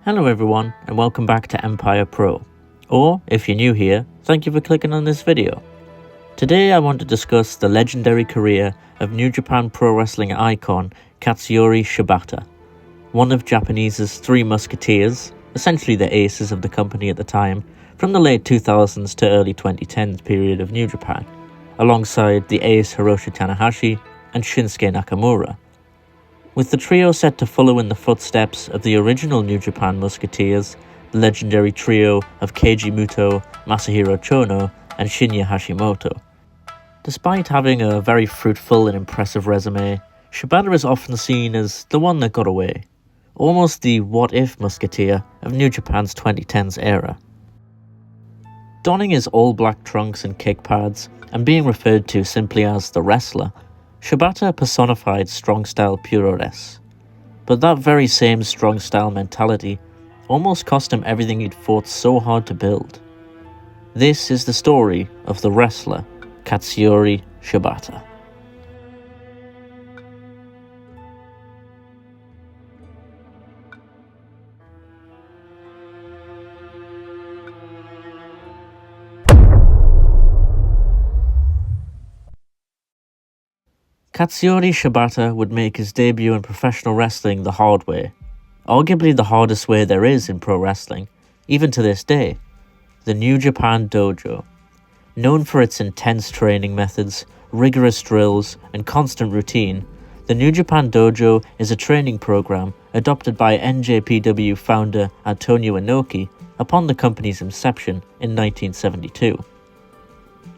Hello everyone and welcome back to Empire Pro. Or, if you're new here, thank you for clicking on this video. Today I want to discuss the legendary career of New Japan Pro Wrestling icon Katsuyori Shibata, one of Japanese's three musketeers, essentially the aces of the company at the time, from the late 2000s to early 2010s period of New Japan, alongside the ace Hiroshi Tanahashi and Shinsuke Nakamura. With the trio set to follow in the footsteps of the original New Japan Musketeers, the legendary trio of Keiji Muto, Masahiro Chono, and Shinya Hashimoto. Despite having a very fruitful and impressive resume, Shibata is often seen as the one that got away, almost the what-if musketeer of New Japan's 2010s era. Donning his all-black trunks and kick pads, and being referred to simply as the wrestler, Shibata personified strong-style Puroresu, but that very same strong-style mentality almost cost him everything he'd fought so hard to build. This is the story of the wrestler, Katsuyori Shibata. Katsuyori Shibata would make his debut in professional wrestling the hard way, arguably the hardest way there is in pro wrestling, even to this day, the New Japan Dojo. Known for its intense training methods, rigorous drills, and constant routine, the New Japan Dojo is a training program adopted by NJPW founder Antonio Inoki upon the company's inception in 1972.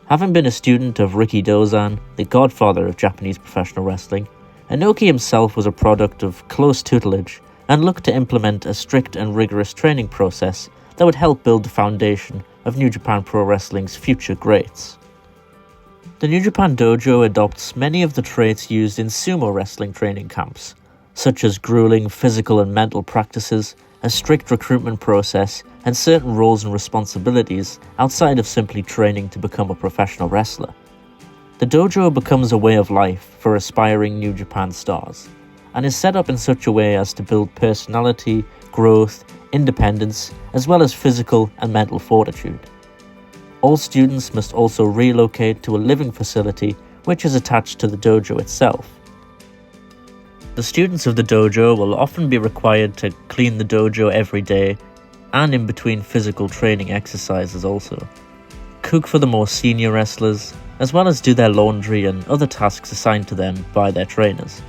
Having been a student of Riki Dozan, the godfather of Japanese professional wrestling, Inoki himself was a product of close tutelage and looked to implement a strict and rigorous training process that would help build the foundation of New Japan Pro Wrestling's future greats. The New Japan Dojo adopts many of the traits used in sumo wrestling training camps, such as grueling physical and mental practices, a strict recruitment process, and certain roles and responsibilities outside of simply training to become a professional wrestler. The dojo becomes a way of life for aspiring New Japan stars, and is set up in such a way as to build personality, growth, independence, as well as physical and mental fortitude. All students must also relocate to a living facility which is attached to the dojo itself. The students of the dojo will often be required to clean the dojo every day, and in between physical training exercises also, cook for the more senior wrestlers, as well as do their laundry and other tasks assigned to them by their trainers.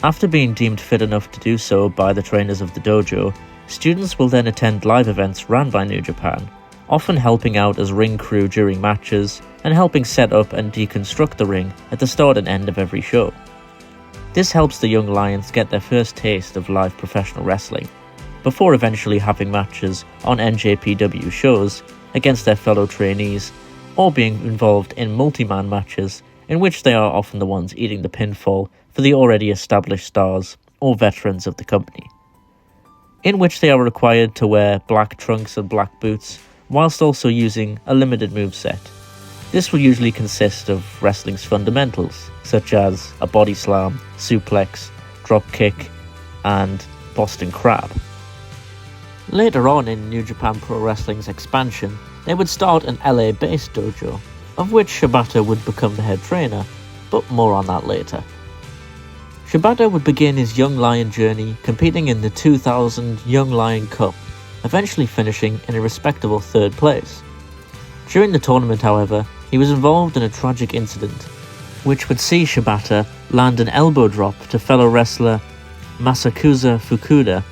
After being deemed fit enough to do so by the trainers of the dojo, students will then attend live events run by New Japan, often helping out as ring crew during matches and helping set up and deconstruct the ring at the start and end of every show. This helps the young lions get their first taste of live professional wrestling, before eventually having matches on NJPW shows against their fellow trainees, or being involved in multi-man matches in which they are often the ones eating the pinfall for the already established stars or veterans of the company, in which they are required to wear black trunks and black boots whilst also using a limited moveset. This will usually consist of wrestling's fundamentals, such as a body slam, suplex, drop kick, and Boston Crab. Later on in New Japan Pro Wrestling's expansion, they would start an LA-based dojo, of which Shibata would become the head trainer, but more on that later. Shibata would begin his Young Lion journey competing in the 2000 Young Lion Cup, eventually finishing in a respectable third place. During the tournament, however, he was involved in a tragic incident, which would see Shibata land an elbow drop to fellow wrestler Masahiro Fukuda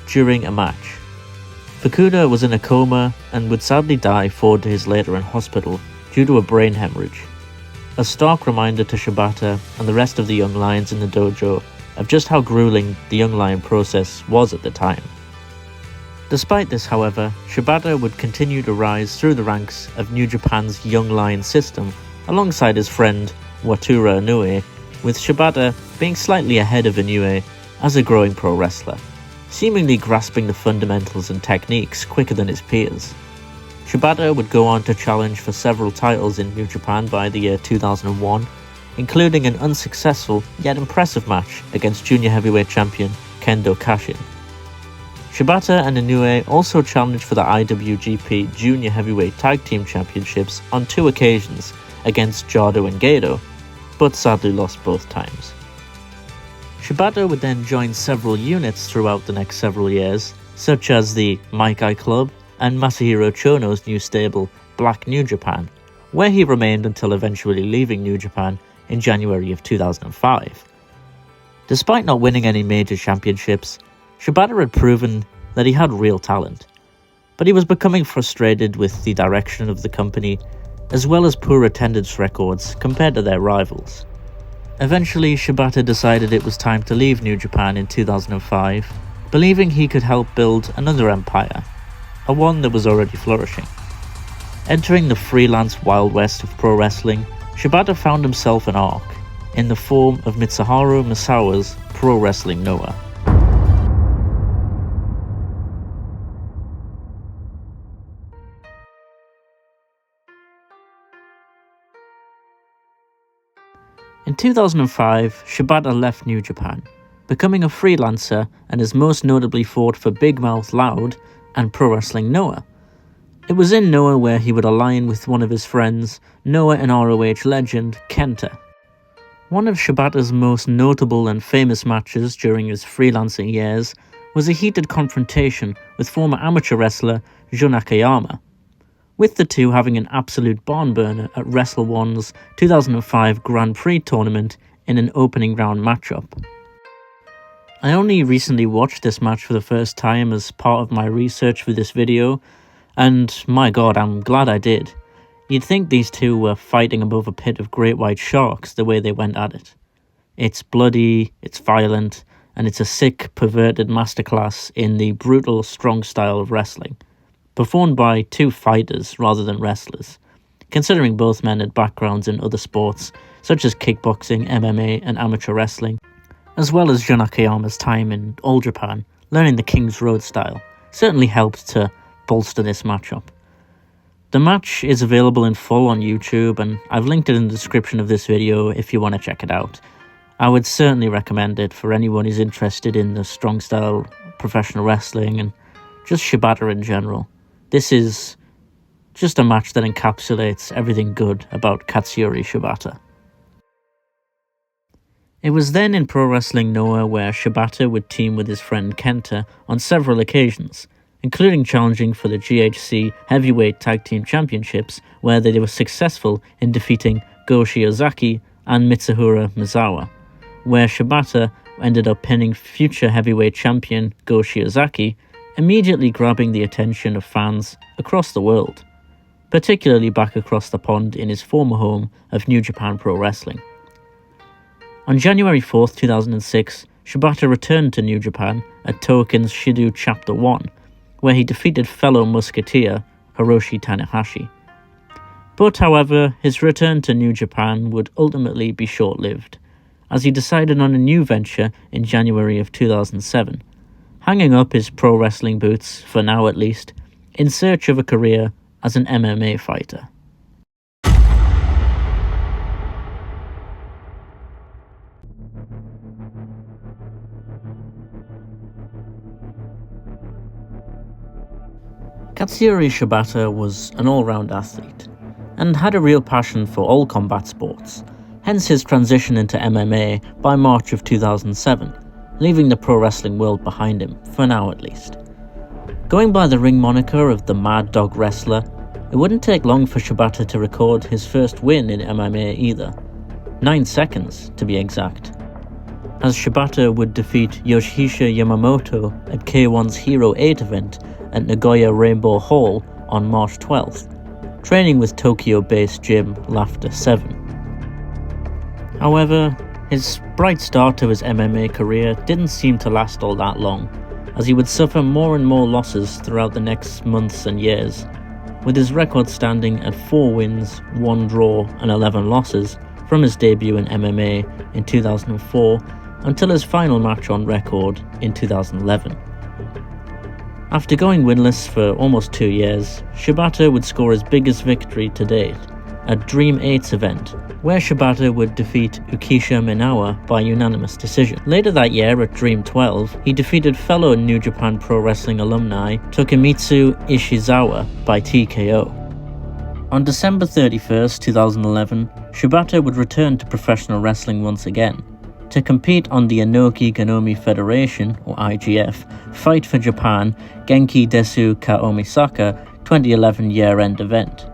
during a match. Fukuda was in a coma and would sadly die 4 days later in hospital due to a brain hemorrhage. A stark reminder to Shibata and the rest of the young lions in the dojo of just how grueling the young lion process was at the time. Despite this, however, Shibata would continue to rise through the ranks of New Japan's Young Lion system alongside his friend Wataru Inoue, with Shibata being slightly ahead of Inoue as a growing pro wrestler, seemingly grasping the fundamentals and techniques quicker than his peers. Shibata would go on to challenge for several titles in New Japan by the year 2001, including an unsuccessful yet impressive match against junior heavyweight champion Kendo Kashin. Shibata and Inoue also challenged for the IWGP Junior Heavyweight Tag Team Championships on 2 occasions against Jado and Gedo, but sadly lost both times. Shibata would then join several units throughout the next several years, such as the Maikai Club and Masahiro Chono's new stable, Black New Japan, where he remained until eventually leaving New Japan in January of 2005. Despite not winning any major championships, Shibata had proven that he had real talent, but he was becoming frustrated with the direction of the company, as well as poor attendance records compared to their rivals. Eventually, Shibata decided it was time to leave New Japan in 2005, believing he could help build another empire, a one that was already flourishing. Entering the freelance Wild West of pro wrestling, Shibata found himself an arc, in the form of Mitsuharu Misawa's Pro Wrestling Noah. In 2005, Shibata left New Japan, becoming a freelancer and has most notably fought for Big Mouth Loud and Pro Wrestling Noah. It was in Noah where he would align with one of his friends, Noah and ROH legend Kenta. One of Shibata's most notable and famous matches during his freelancing years was a heated confrontation with former amateur wrestler Jo Nakayama, with the two having an absolute barn burner at Wrestle One's 2005 Grand Prix tournament in an opening round matchup. I only recently watched this match for the first time as part of my research for this video, and my god, I'm glad I did. You'd think these two were fighting above a pit of great white sharks the way they went at it. It's bloody, it's violent, and it's a sick, perverted masterclass in the brutal, strong style of wrestling, performed by two fighters rather than wrestlers, considering both men had backgrounds in other sports such as kickboxing, MMA, and amateur wrestling, as well as Jo Nakayama's time in All Japan, learning the King's Road style, certainly helped to bolster this matchup. The match is available in full on YouTube, and I've linked it in the description of this video if you want to check it out. I would certainly recommend it for anyone who's interested in the strong style professional wrestling and just Shibata in general. This is just a match that encapsulates everything good about Katsuyori Shibata. It was then in Pro Wrestling Noah where Shibata would team with his friend Kenta on several occasions, including challenging for the GHC Heavyweight Tag Team Championships, where they were successful in defeating Go Shiozaki and Mitsuharu Misawa, where Shibata ended up pinning future heavyweight champion Go Shiozaki, immediately grabbing the attention of fans across the world, particularly back across the pond in his former home of New Japan Pro Wrestling. On January 4th, 2006, Shibata returned to New Japan at Token's Shido Chapter 1, where he defeated fellow musketeer Hiroshi Tanahashi. But however, his return to New Japan would ultimately be short-lived, as he decided on a new venture in January of 2007, hanging up his pro wrestling boots, for now at least, in search of a career as an MMA fighter. Katsuyori Shibata was an all-round athlete, and had a real passion for all combat sports, hence his transition into MMA by March of 2007, leaving the pro wrestling world behind him, for now at least. Going by the ring moniker of the Mad Dog Wrestler, it wouldn't take long for Shibata to record his first win in MMA either, 9 seconds to be exact, as Shibata would defeat Yoshihisa Yamamoto at K1's Hero 8 event at Nagoya Rainbow Hall on March 12th, training with Tokyo-based gym Laughter 7. However, his bright start to his MMA career didn't seem to last all that long, as he would suffer more and more losses throughout the next months and years, with his record standing at 4 wins, 1 draw and 11 losses from his debut in MMA in 2004 until his final match on record in 2011. After going winless for almost 2 years, Shibata would score his biggest victory to date, at Dream 8's event, where Shibata would defeat Ukisha Minawa by unanimous decision. Later that year at Dream 12, he defeated fellow New Japan Pro Wrestling alumni Tokimitsu Ishizawa by TKO. On December 31st, 2011, Shibata would return to professional wrestling once again, to compete on the Inoki Gonomi Federation, or IGF, Fight for Japan Genki Desu Ka Omisaka 2011 year-end event.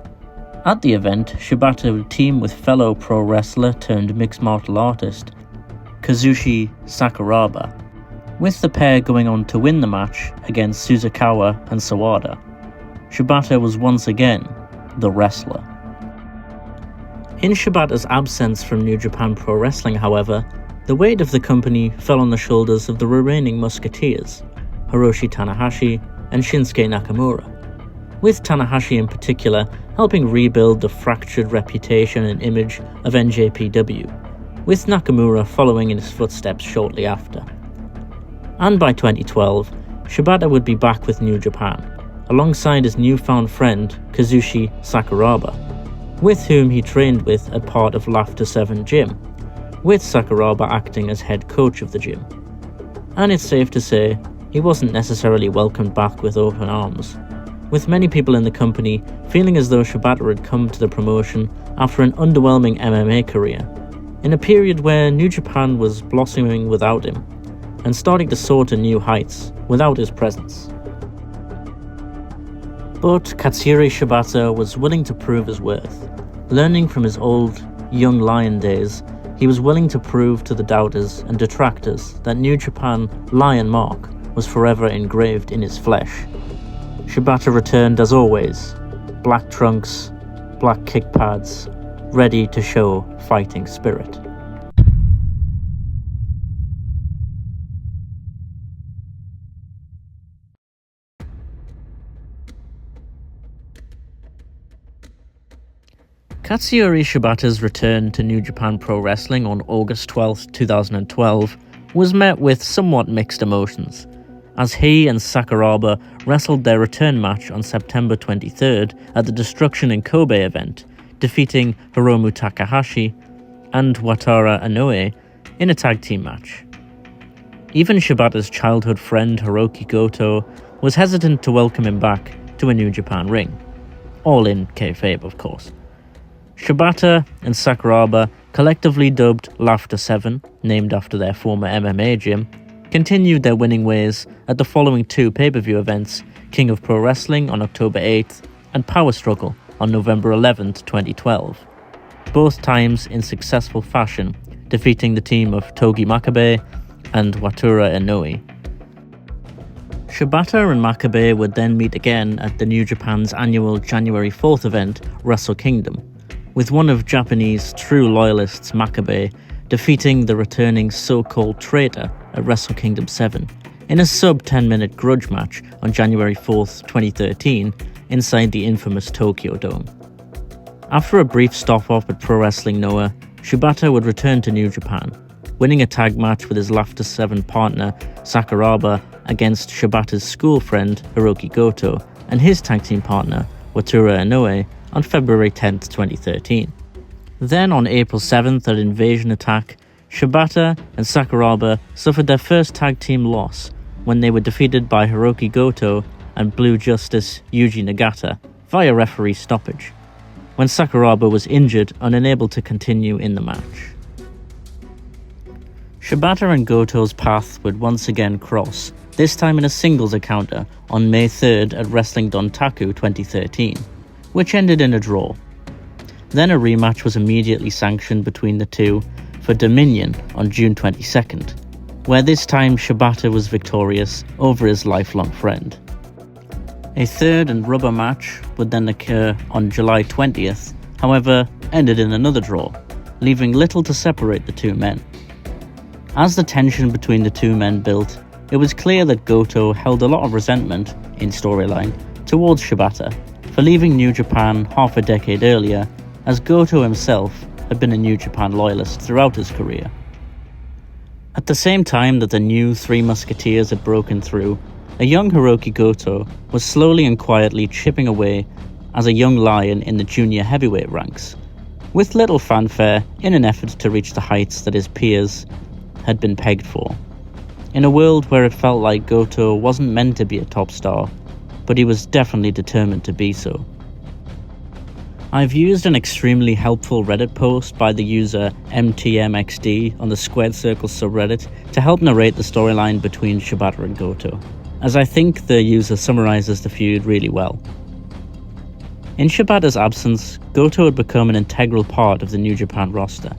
At the event, Shibata would team with fellow pro wrestler turned mixed martial artist Kazushi Sakuraba, with the pair going on to win the match against Suzukawa and Sawada. Shibata was once again the wrestler. In Shibata's absence from New Japan Pro Wrestling, however, the weight of the company fell on the shoulders of the remaining musketeers, Hiroshi Tanahashi and Shinsuke Nakamura, with Tanahashi in particular helping rebuild the fractured reputation and image of NJPW, with Nakamura following in his footsteps shortly after. And by 2012, Shibata would be back with New Japan, alongside his newfound friend Kazushi Sakuraba, with whom he trained with at part of Laughter 7 Gym, with Sakuraba acting as head coach of the gym. And it's safe to say, he wasn't necessarily welcomed back with open arms, with many people in the company feeling as though Shibata had come to the promotion after an underwhelming MMA career, in a period where New Japan was blossoming without him, and starting to soar to new heights without his presence. But Katsuyori Shibata was willing to prove his worth. Learning from his old, young lion days, he was willing to prove to the doubters and detractors that New Japan lion mark was forever engraved in his flesh. Shibata returned as always, black trunks, black kick pads, ready to show fighting spirit. Katsuyori Shibata's return to New Japan Pro Wrestling on August 12, 2012 was met with somewhat mixed emotions, as he and Sakuraba wrestled their return match on September 23rd at the Destruction in Kobe event, defeating Hiromu Takahashi and Wataru Inoue in a tag team match. Even Shibata's childhood friend Hiroki Goto was hesitant to welcome him back to a New Japan ring. All in kayfabe, of course. Shibata and Sakuraba, collectively dubbed Laughter 7, named after their former MMA gym, continued their winning ways at the following two pay-per-view events, King of Pro Wrestling on October 8th and Power Struggle on November 11th, 2012, both times in successful fashion, defeating the team of Togi Makabe and Wataru Inoue. Shibata and Makabe would then meet again at the New Japan's annual January 4th event, Wrestle Kingdom, with one of Japanese true loyalists, Makabe, defeating the returning so-called traitor at Wrestle Kingdom 7 in a sub-10-minute grudge match on January 4th, 2013, inside the infamous Tokyo Dome. After a brief stop-off at Pro Wrestling Noah, Shibata would return to New Japan, winning a tag match with his Laughter 7 partner, Sakuraba, against Shibata's school friend, Hiroki Goto, and his tag team partner, Wataru Inoue, on February 10th, 2013. Then on April 7th at Invasion Attack, Shibata and Sakuraba suffered their first tag team loss when they were defeated by Hiroki Goto and Blue Justice Yuji Nagata via referee stoppage, when Sakuraba was injured and unable to continue in the match. Shibata and Goto's path would once again cross, this time in a singles encounter on May 3rd at Wrestling Dontaku 2013, which ended in a draw. Then a rematch was immediately sanctioned between the two for Dominion on June 22nd, where this time Shibata was victorious over his lifelong friend. A third and rubber match would then occur on July 20th, however ended in another draw, leaving little to separate the two men. As the tension between the two men built, it was clear that Goto held a lot of resentment, in storyline, towards Shibata for leaving New Japan half a decade earlier, as Goto himself had been a New Japan loyalist throughout his career. At the same time that the new Three Musketeers had broken through, a young Hiroki Goto was slowly and quietly chipping away as a young lion in the junior heavyweight ranks, with little fanfare in an effort to reach the heights that his peers had been pegged for. In a world where it felt like Goto wasn't meant to be a top star, but he was definitely determined to be so. I've used an extremely helpful Reddit post by the user MTMXD on the Squared Circle subreddit to help narrate the storyline between Shibata and Goto, as I think the user summarizes the feud really well. In Shibata's absence, Goto had become an integral part of the New Japan roster,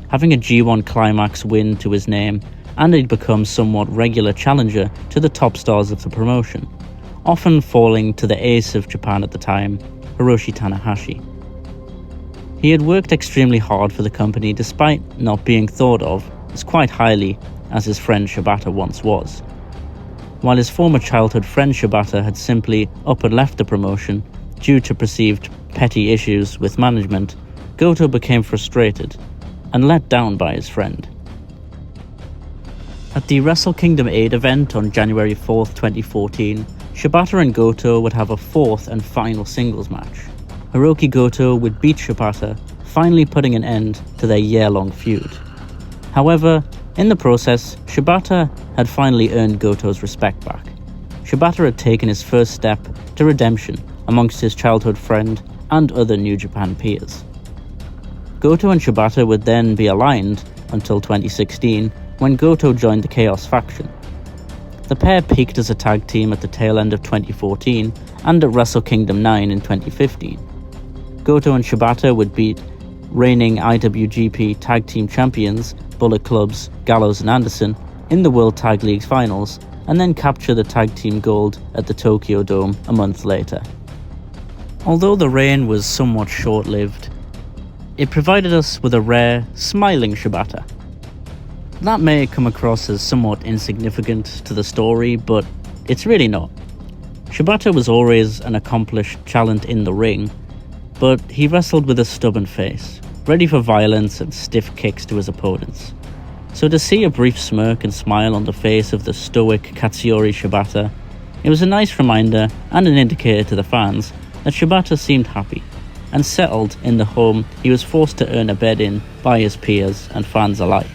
having a G1 Climax win to his name, and he'd become somewhat regular challenger to the top stars of the promotion, often falling to the ace of Japan at the time, Hiroshi Tanahashi. He had worked extremely hard for the company despite not being thought of as quite highly as his friend Shibata once was. While his former childhood friend Shibata had simply up and left the promotion due to perceived petty issues with management, Goto became frustrated and let down by his friend. At the Wrestle Kingdom 8 event on January 4th, 2014, Shibata and Goto would have a fourth and final singles match. Hiroki Goto would beat Shibata, finally putting an end to their year-long feud. However, in the process, Shibata had finally earned Goto's respect back. Shibata had taken his first step to redemption amongst his childhood friend and other New Japan peers. Goto and Shibata would then be aligned until 2016, when Goto joined the Chaos faction. The pair peaked as a tag team at the tail end of 2014 and at Wrestle Kingdom 9 in 2015. Goto and Shibata would beat reigning IWGP Tag Team Champions Bullet Club's Gallows and Anderson in the World Tag League Finals, and then capture the Tag Team Gold at the Tokyo Dome a month later. Although the reign was somewhat short-lived, it provided us with a rare, smiling Shibata. That may come across as somewhat insignificant to the story, but it's really not. Shibata was always an accomplished talent in the ring, but he wrestled with a stubborn face, ready for violence and stiff kicks to his opponents. So to see a brief smirk and smile on the face of the stoic Katsuyori Shibata, it was a nice reminder and an indicator to the fans that Shibata seemed happy and settled in the home he was forced to earn a bed in by his peers and fans alike.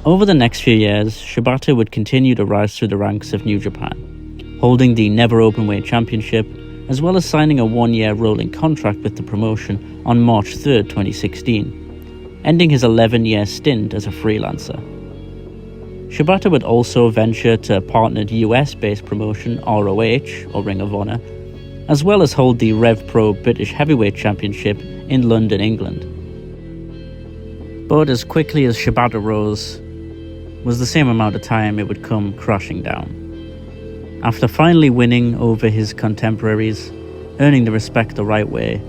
Over the next few years, Shibata would continue to rise through the ranks of New Japan, holding the Never Openweight Championship, as well as signing a one-year rolling contract with the promotion on March 3rd, 2016, ending his 11-year stint as a freelancer. Shibata would also venture to a partnered US-based promotion, ROH, or Ring of Honor, as well as hold the Rev Pro British Heavyweight Championship in London, England. But as quickly as Shibata rose, was the same amount of time it would come crashing down. After finally winning over his contemporaries, earning the respect the right way,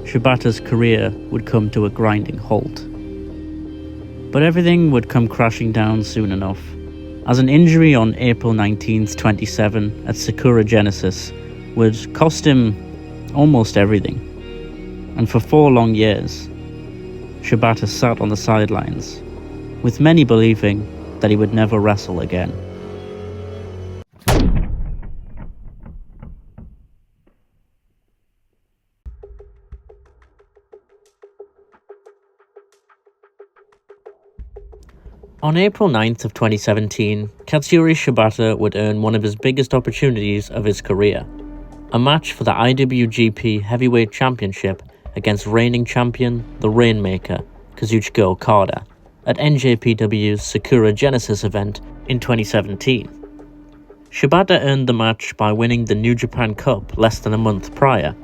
Shibata's career would come to a grinding halt. But everything would come crashing down soon enough, as an injury on April 19th, 2007 at Sakura Genesis would cost him almost everything. And for 4 long years, Shibata sat on the sidelines, with many believing that he would never wrestle again. On April 9th of 2017, Katsuyori Shibata would earn one of his biggest opportunities of his career, a match for the IWGP Heavyweight Championship against reigning champion, the Rainmaker, Kazuchika Okada, at NJPW's Sakura Genesis event in 2017. Shibata earned the match by winning the New Japan Cup less than a month prior,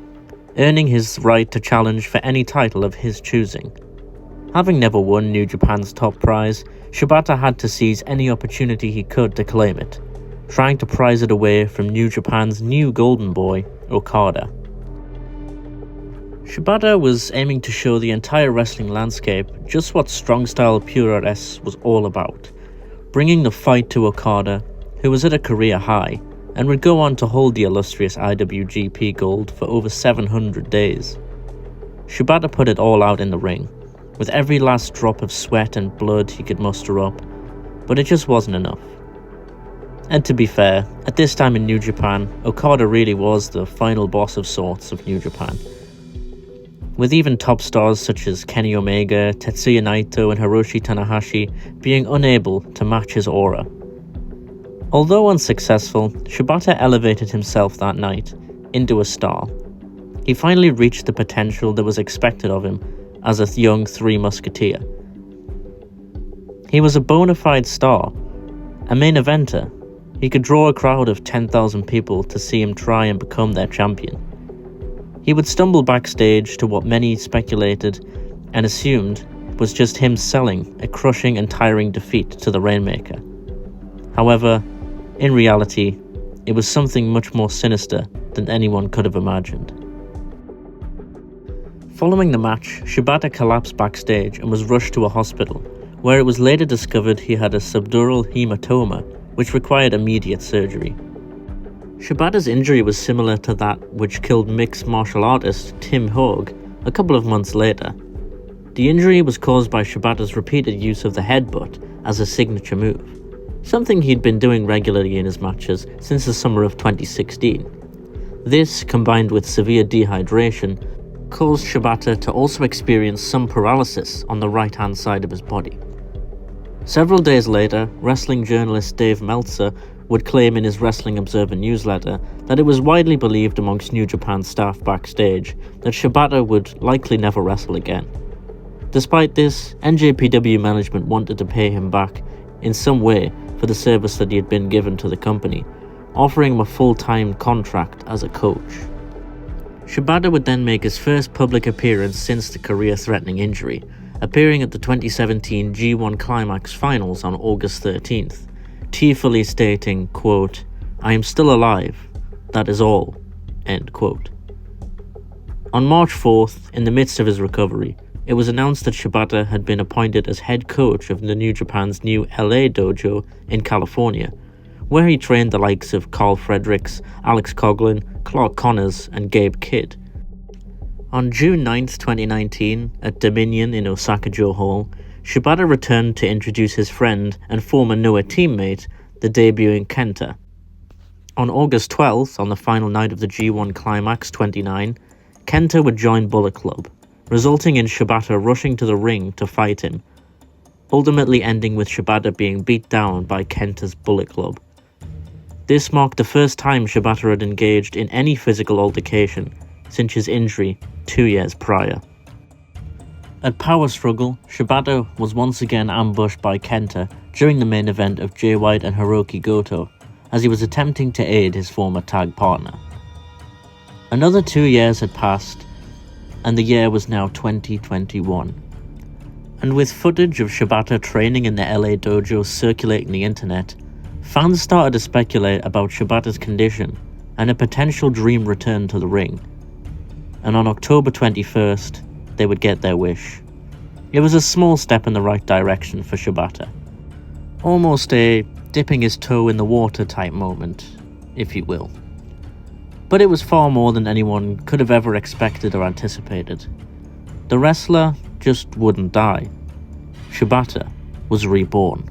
earning his right to challenge for any title of his choosing. Having never won New Japan's top prize, Shibata had to seize any opportunity he could to claim it, trying to prize it away from New Japan's new golden boy, Okada. Shibata was aiming to show the entire wrestling landscape just what strong-style Puroresu was all about, bringing the fight to Okada, who was at a career high, and would go on to hold the illustrious IWGP Gold for over 700 days. Shibata put it all out in the ring, with every last drop of sweat and blood he could muster up, but it just wasn't enough. And to be fair, at this time in New Japan, Okada really was the final boss of sorts of New Japan. With even top stars such as Kenny Omega, Tetsuya Naito and Hiroshi Tanahashi being unable to match his aura. Although unsuccessful, Shibata elevated himself that night into a star. He finally reached the potential that was expected of him as a young Three Musketeer. He was a bona fide star, a main eventer. He could draw a crowd of 10,000 people to see him try and become their champion. He would stumble backstage to what many speculated and assumed was just him selling a crushing and tiring defeat to the Rainmaker. However, in reality, it was something much more sinister than anyone could have imagined. Following the match, Shibata collapsed backstage and was rushed to a hospital, where it was later discovered he had a subdural hematoma, which required immediate surgery. Shibata's injury was similar to that which killed mixed martial artist Tim Hogue a couple of months later. The injury was caused by Shibata's repeated use of the headbutt as a signature move, something he'd been doing regularly in his matches since the summer of 2016. This, combined with severe dehydration, caused Shibata to also experience some paralysis on the right-hand side of his body. Several days later, wrestling journalist Dave Meltzer would claim in his Wrestling Observer newsletter that it was widely believed amongst New Japan staff backstage that Shibata would likely never wrestle again. Despite this, NJPW management wanted to pay him back in some way for the service that he had been given to the company, offering him a full-time contract as a coach. Shibata would then make his first public appearance since the career-threatening injury, appearing at the 2017 G1 Climax Finals on August 13th, tearfully stating, quote, "I am still alive, that is all," end quote. On March 4th, in the midst of his recovery, it was announced that Shibata had been appointed as head coach of the New Japan's new LA dojo in California, where he trained the likes of Carl Fredericks, Alex Coughlin, Clark Connors and Gabe Kidd. On June 9th, 2019, at Dominion in Osaka-jo Hall, Shibata returned to introduce his friend and former Noah teammate, the debuting Kenta. On August 12th, on the final night of the G1 Climax 29, Kenta would join Bullet Club, resulting in Shibata rushing to the ring to fight him, ultimately ending with Shibata being beat down by Kenta's Bullet Club. This marked the first time Shibata had engaged in any physical altercation since his injury 2 years prior. At Power Struggle, Shibata was once again ambushed by Kenta during the main event of Jay White and Hiroki Goto, as he was attempting to aid his former tag partner. Another 2 years had passed, and the year was now 2021. And with footage of Shibata training in the LA dojo circulating the internet, fans started to speculate about Shibata's condition and a potential dream return to the ring. And on October 21st, they would get their wish. It was a small step in the right direction for Shibata. Almost a dipping his toe in the water type moment, if you will. But it was far more than anyone could have ever expected or anticipated. The wrestler just wouldn't die. Shibata was reborn.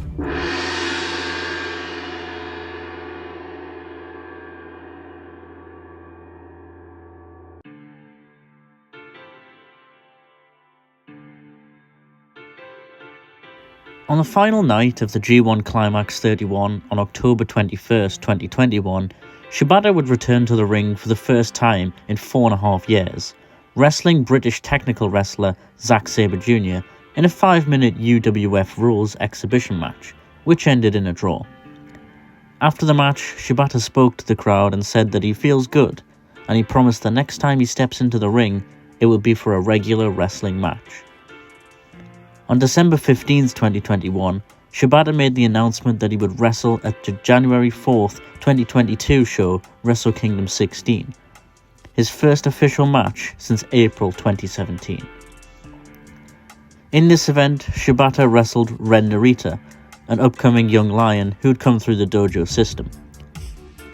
On the final night of the G1 Climax 31 on October 21st, 2021, Shibata would return to the ring for the first time in 4.5 years, wrestling British technical wrestler Zack Sabre Jr. in a 5-minute UWF Rules exhibition match, which ended in a draw. After the match, Shibata spoke to the crowd and said that he feels good, and he promised the next time he steps into the ring, it will be for a regular wrestling match. On December 15th, 2021, Shibata made the announcement that he would wrestle at the January 4th, 2022 show Wrestle Kingdom 16, his first official match since April 2017. In this event, Shibata wrestled Ren Narita, an upcoming young lion who'd come through the dojo system.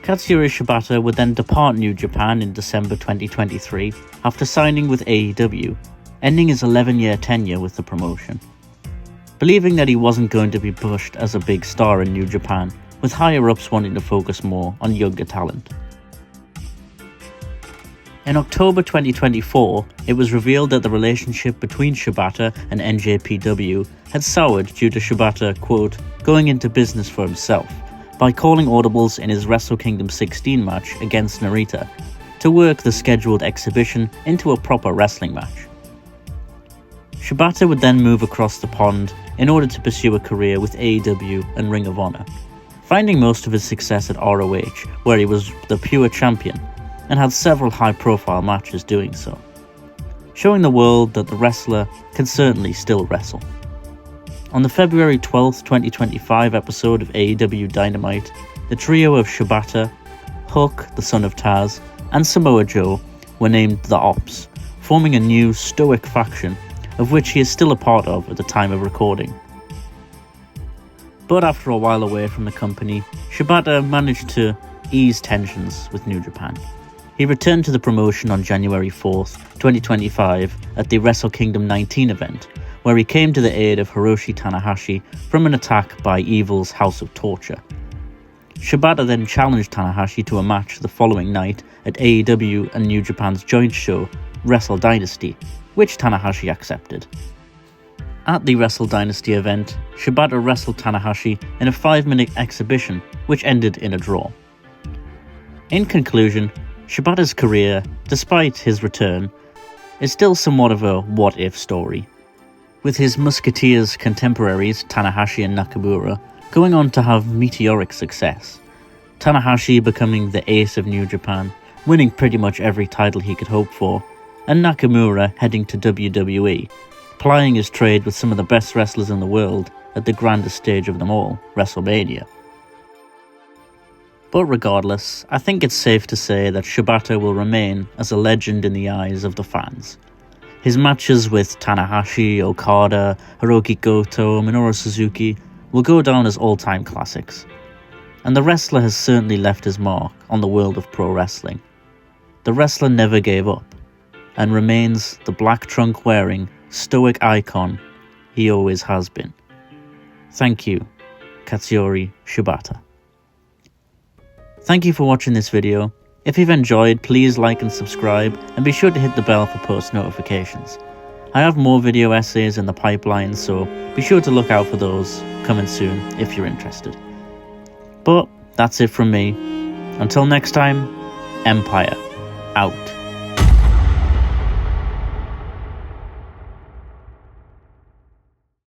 Katsuyori Shibata would then depart New Japan in December 2023 after signing with AEW, ending his 11-year tenure with the promotion. Believing that he wasn't going to be pushed as a big star in New Japan, with higher-ups wanting to focus more on younger talent. In October 2024, it was revealed that the relationship between Shibata and NJPW had soured due to Shibata, quote, going into business for himself by calling audibles in his Wrestle Kingdom 16 match against Narita to work the scheduled exhibition into a proper wrestling match. Shibata would then move across the pond in order to pursue a career with AEW and Ring of Honor, finding most of his success at ROH, where he was the pure champion and had several high-profile matches doing so, showing the world that the wrestler can certainly still wrestle. On the February 12, 2025 episode of AEW Dynamite, the trio of Shibata, Hook, the son of Taz, and Samoa Joe were named the Ops, forming a new stoic faction, of which he is still a part of at the time of recording. But after a while away from the company, Shibata managed to ease tensions with New Japan. He returned to the promotion on January 4th, 2025 at the Wrestle Kingdom 19 event, where he came to the aid of Hiroshi Tanahashi from an attack by Evil's House of Torture. Shibata then challenged Tanahashi to a match the following night at AEW and New Japan's joint show, Wrestle Dynasty, which Tanahashi accepted. At the Wrestle Dynasty event, Shibata wrestled Tanahashi in a 5-minute exhibition, which ended in a draw. In conclusion, Shibata's career, despite his return, is still somewhat of a what-if story, with his musketeers contemporaries Tanahashi and Nakamura going on to have meteoric success, Tanahashi becoming the ace of New Japan, winning pretty much every title he could hope for, and Nakamura heading to WWE, plying his trade with some of the best wrestlers in the world at the grandest stage of them all, WrestleMania. But regardless, I think it's safe to say that Shibata will remain as a legend in the eyes of the fans. His matches with Tanahashi, Okada, Hiroki Goto, Minoru Suzuki will go down as all-time classics. And the wrestler has certainly left his mark on the world of pro wrestling. The wrestler never gave up, and remains the black trunk-wearing, stoic icon he always has been. Thank you, Katsuyori Shibata. Thank you for watching this video. If you've enjoyed, please like and subscribe, and be sure to hit the bell for post notifications. I have more video essays in the pipeline, so be sure to look out for those coming soon if you're interested. But that's it from me. Until next time, Empire out.